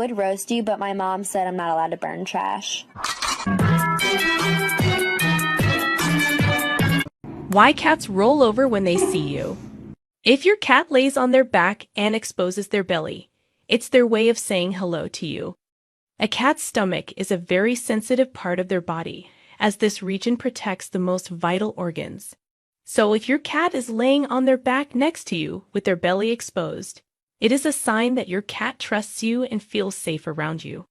would roast you, but my mom said I'm not allowed to burn trash. Why cats roll over when they see you. If your cat lays on their back and exposes their belly, it's their way of saying hello to you. A cat's stomach is a very sensitive part of their body, as this region protects the most vital organs. So if your cat is laying on their back next to you with their belly exposed, it is a sign that your cat trusts you and feels safe around you.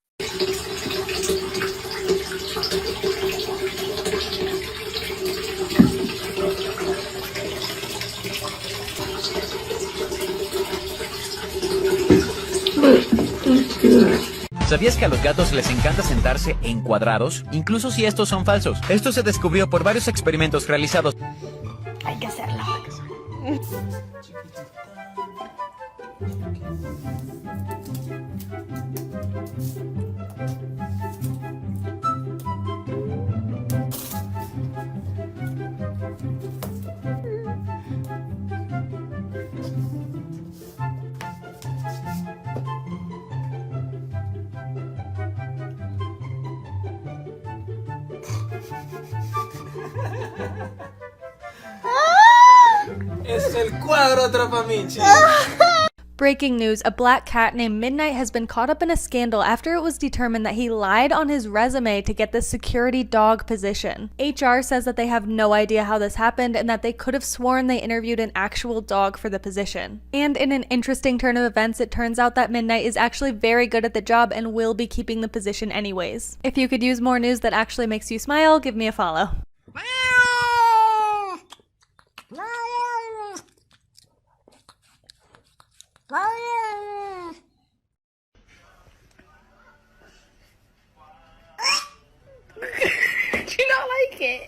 ¿Sabías que a los gatos les encanta sentarse en cuadrados, incluso si estos son falsos? Esto se descubrió por varios experimentos realizados. Hay que hacerlo. Es el cuadro Atrapamichi. Breaking news, a black cat named Midnight has been caught up in a scandal after it was determined that he lied on his resume to get the security dog position. HR says that they have no idea how this happened and that they could have sworn they interviewed an actual dog for the position. And in an interesting turn of events, it turns out that Midnight is actually very good at the job and will be keeping the position anyways. If you could use more news that actually makes you smile, give me a follow. Do you not like it?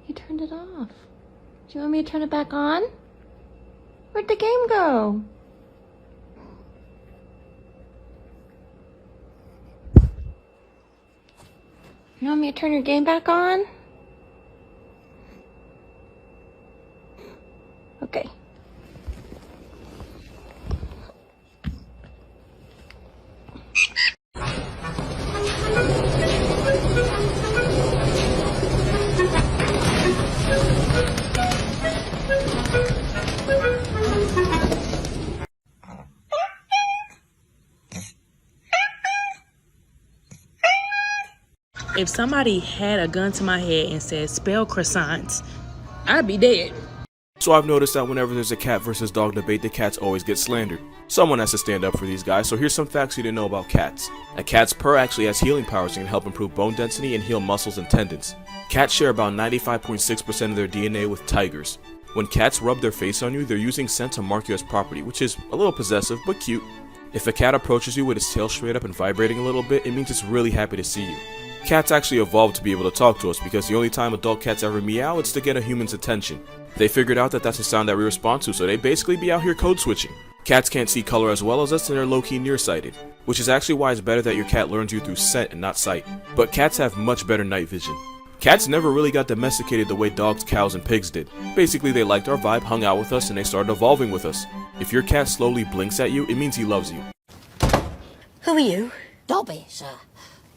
You turned it off. Do you want me to turn it back on? Where'd the game go? You want me to turn your game back on? Okay. If somebody had a gun to my head and said, spell croissants, I'd be dead. So I've noticed that whenever there's a cat versus dog debate, the cats always get slandered. Someone has to stand up for these guys, so here's some facts you didn't know about cats. A cat's purr actually has healing powers and can help improve bone density and heal muscles and tendons. Cats share about 95.6% of their DNA with tigers. When cats rub their face on you, they're using scent to mark you as property, which is a little possessive, but cute. If a cat approaches you with its tail straight up and vibrating a little bit, it means it's really happy to see you. Cats actually evolved to be able to talk to us because the only time adult cats ever meow, it's to get a human's attention. They figured out that that's a sound that we respond to, so they basically be out here code switching. Cats can't see color as well as us and they're low-key nearsighted, which is actually why it's better that your cat learns you through scent and not sight. But cats have much better night vision. Cats never really got domesticated the way dogs, cows, and pigs did. Basically, they liked our vibe, hung out with us, and they started evolving with us. If your cat slowly blinks at you, it means he loves you. Who are you? Dobby, sir.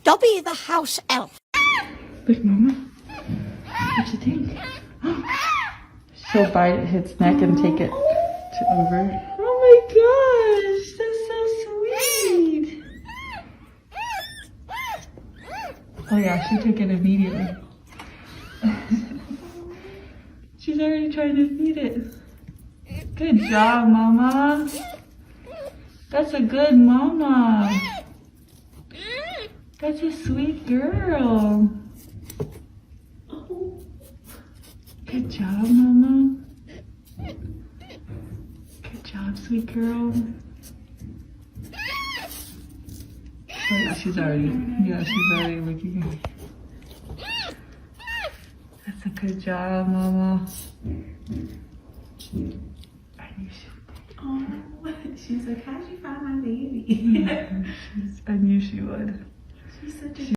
Dobby the house elf. Big Mama, what you think? She'll bite its neck and take it to over. Oh my gosh, that's so sweet. Oh yeah, she took it immediately. She's already trying to feed it. Good job, Mama. That's a good mama. That's a sweet girl. Oh. Good job, Mama. Good job, sweet girl. Oh yeah, she's already looking. That's a good job, Mama. I knew she would. Oh, she's like, how'd you find my baby? I knew she would. She's such a